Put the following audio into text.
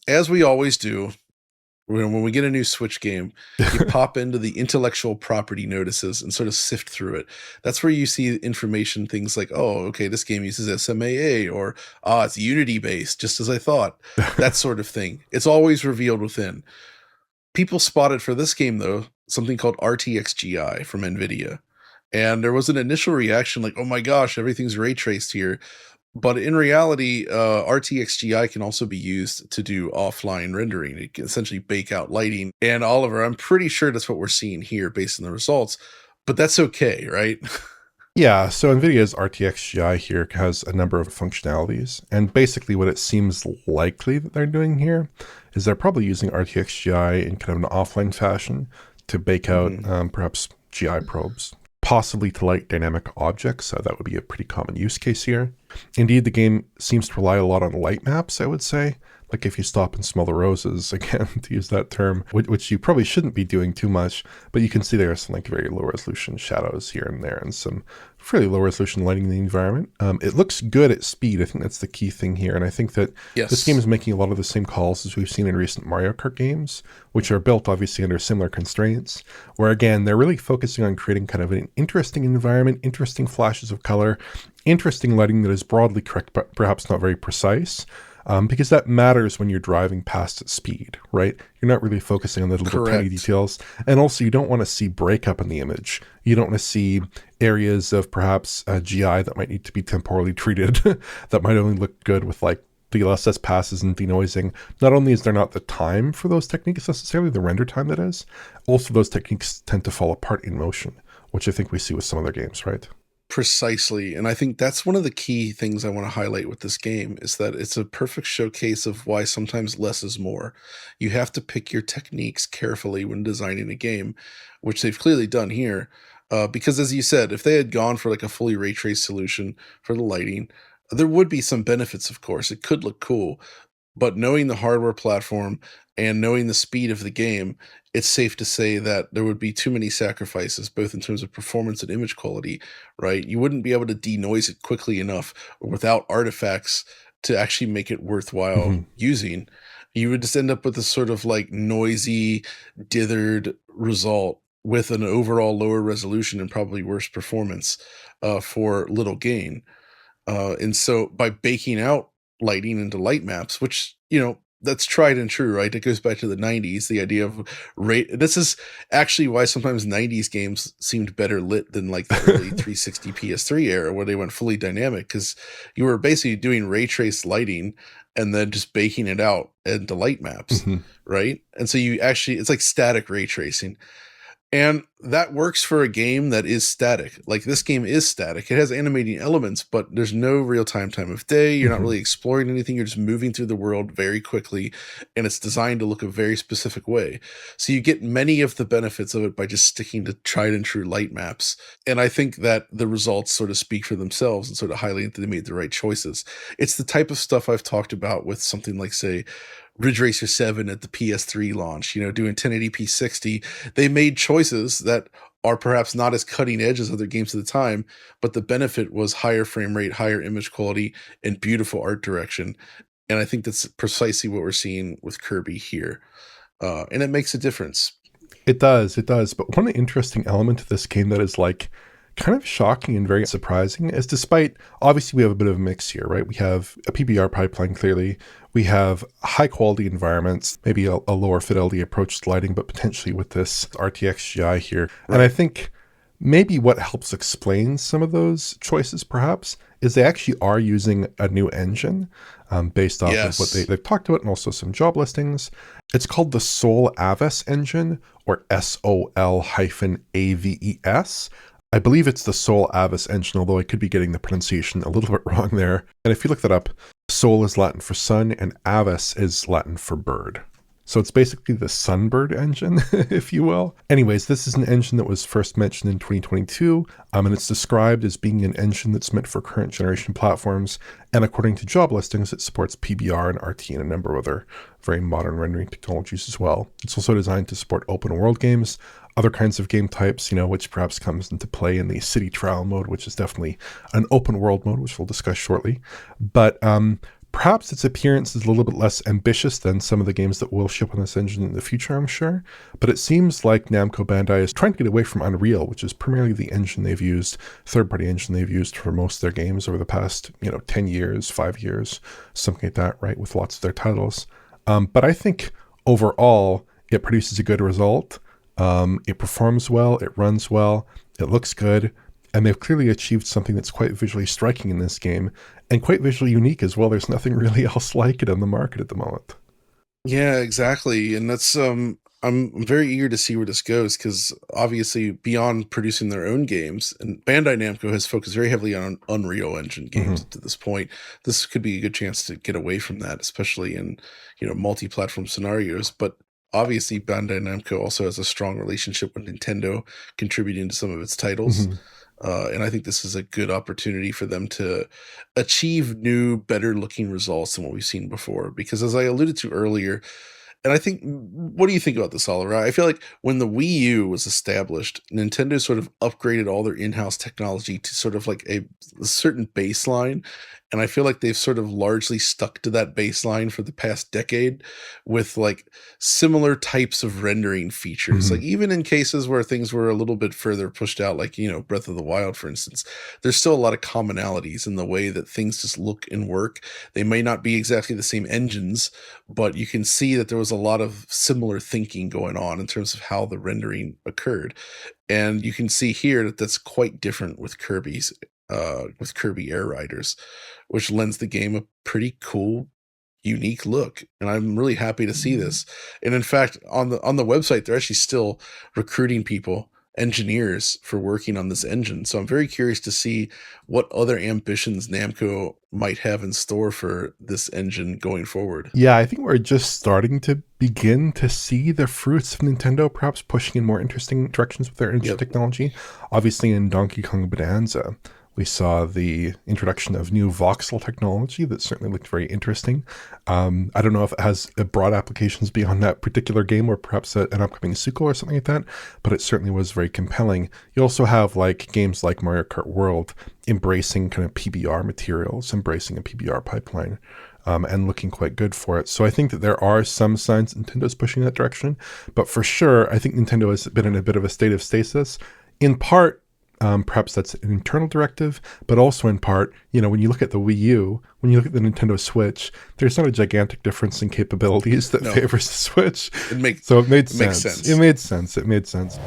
as we always do, when we get a new Switch game, you pop into the intellectual property notices and sort of sift through it. That's where you see information, things like, oh, okay, this game uses SMAA, or it's Unity based, just as I thought. That sort of thing. It's always revealed within. People spotted for this game, though, something called RTXGI from NVIDIA. And there was an initial reaction like, oh my gosh, everything's ray traced here. But in reality, RTXGI can also be used to do offline rendering. It can essentially bake out lighting. And Oliver, I'm pretty sure that's what we're seeing here based on the results. But that's okay, right? Yeah, so NVIDIA's RTX GI here has a number of functionalities, and basically what it seems likely that they're doing here is they're probably using RTX GI in kind of an offline fashion to bake out perhaps GI probes, possibly to light dynamic objects. So that would be a pretty common use case here. Indeed, the game seems to rely a lot on light maps, I would say. Like if you stop and smell the roses, again, to use that term, which you probably shouldn't be doing too much, but you can see there are some like very low resolution shadows here and there and some fairly low resolution lighting in the environment. It looks good at speed. I think that's the key thing here. And I think that this game is making a lot of the same calls as we've seen in recent Mario Kart games, which are built obviously under similar constraints, where again, they're really focusing on creating kind of an interesting environment, interesting flashes of color, interesting lighting that is broadly correct, but perhaps not very precise. Because that matters when you're driving past at speed, right? You're not really focusing on the little tiny details. And also, you don't want to see breakup in the image. You don't want to see areas of perhaps GI that might need to be temporally treated that might only look good with like DLSS passes and denoising. Not only is there not the time for those techniques necessarily, the render time that is, also those techniques tend to fall apart in motion, which I think we see with some other games, right? Precisely. And I think that's one of the key things I want to highlight with this game is that it's a perfect showcase of why sometimes less is more. You have to pick your techniques carefully when designing a game, which they've clearly done here. Because as you said, if they had gone for like a fully ray trace solution for the lighting, there would be some benefits, of course. It could look cool, but knowing the hardware platform and knowing the speed of the game, it's safe to say that there would be too many sacrifices, both in terms of performance and image quality, right? You wouldn't be able to denoise it quickly enough or without artifacts to actually make it worthwhile using. You would just end up with this sort of like noisy, dithered result with an overall lower resolution and probably worse performance for little gain. And so by baking out lighting into light maps, which, that's tried and true, right? It goes back to the 90s, the idea of this is actually why sometimes 90s games seemed better lit than like the early 360 PS3 era where they went fully dynamic, because you were basically doing ray trace lighting and then just baking it out into light maps, right? And so it's like static ray tracing. And that works for a game that is static. Like this game is static. It has animating elements, but there's no real time of day. You're not really exploring anything. You're just moving through the world very quickly, and it's designed to look a very specific way. So you get many of the benefits of it by just sticking to tried and true light maps. And I think that the results sort of speak for themselves and sort of highlight that they made the right choices. It's the type of stuff I've talked about with something like, say, Ridge Racer 7 at the PS3 launch, doing 1080p 60. They made choices that are perhaps not as cutting edge as other games at the time, but the benefit was higher frame rate, higher image quality, and beautiful art direction. And I think that's precisely what we're seeing with Kirby here. And it makes a difference. It does. But one interesting element of this game that is like kind of shocking and very surprising is, despite obviously we have a bit of a mix here, right? We have a PBR pipeline, clearly. We have high quality environments, maybe a lower fidelity approach to lighting, but potentially with this RTX GI here. Right. And I think maybe what helps explain some of those choices perhaps is they actually are using a new engine based off of what they've talked about, and also some job listings. It's called the Sol-Aves engine, or Sol-Aves. I believe it's the Sol-Aves engine, although I could be getting the pronunciation a little bit wrong there. And if you look that up, Sol is Latin for sun, and Aves is Latin for bird. So it's basically the Sunbird engine, if you will. Anyways, this is an engine that was first mentioned in 2022, and it's described as being an engine that's meant for current generation platforms. And according to job listings, it supports PBR and RT and a number of other very modern rendering technologies as well. It's also designed to support open world games, other kinds of game types, which perhaps comes into play in the city trial mode, which is definitely an open world mode, which we'll discuss shortly. But Perhaps its appearance is a little bit less ambitious than some of the games that will ship on this engine in the future, I'm sure. But it seems like Namco Bandai is trying to get away from Unreal, which is primarily the engine they've used, third-party engine they've used for most of their games over the past, 10 years, 5 years, something like that, right, with lots of their titles. But I think overall, it produces a good result. It performs well, it runs well, it looks good, and they've clearly achieved something that's quite visually striking in this game, and quite visually unique as well. There's nothing really else like it on the market at the moment. Yeah, exactly. And that's I'm very eager to see where this goes, because obviously beyond producing their own games, and Bandai Namco has focused very heavily on Unreal Engine games to this point. This could be a good chance to get away from that, especially in, multi-platform scenarios. But obviously Bandai Namco also has a strong relationship with Nintendo, contributing to some of its titles. Mm-hmm. And I think this is a good opportunity for them to achieve new, better looking results than what we've seen before. Because as I alluded to earlier, and I think, what do you think about this, Oliver? I feel like when the Wii U was established, Nintendo sort of upgraded all their in-house technology to sort of like a certain baseline. And I feel like they've sort of largely stuck to that baseline for the past decade, with like similar types of rendering features. Mm-hmm. Like even in cases where things were a little bit further pushed out, like, Breath of the Wild, for instance, there's still a lot of commonalities in the way that things just look and work. They may not be exactly the same engines, but you can see that there was a lot of similar thinking going on in terms of how the rendering occurred. And you can see here that that's quite different with with Kirby Air Riders, which lends the game a pretty cool, unique look. And I'm really happy to see this. And in fact, on the website, they're actually still recruiting people, engineers, for working on this engine. So I'm very curious to see what other ambitions Namco might have in store for this engine going forward. Yeah, I think we're just starting to begin to see the fruits of Nintendo perhaps pushing in more interesting directions with their engine Yep. technology. Obviously, in Donkey Kong Bonanza, we saw the introduction of new voxel technology that certainly looked very interesting. I don't know if it has broad applications beyond that particular game, or perhaps an upcoming sequel or something like that, but it certainly was very compelling. You also have like games like Mario Kart World embracing kind of PBR materials, embracing a PBR pipeline, and looking quite good for it. So I think that there are some signs Nintendo's pushing that direction, but for sure, I think Nintendo has been in a bit of a state of stasis, in part. Perhaps that's an internal directive, but also in part, when you look at the Wii U, when you look at the Nintendo Switch, there's not a gigantic difference in capabilities that No. favors the Switch. It So it made makes sense. sense. It made sense. It made sense.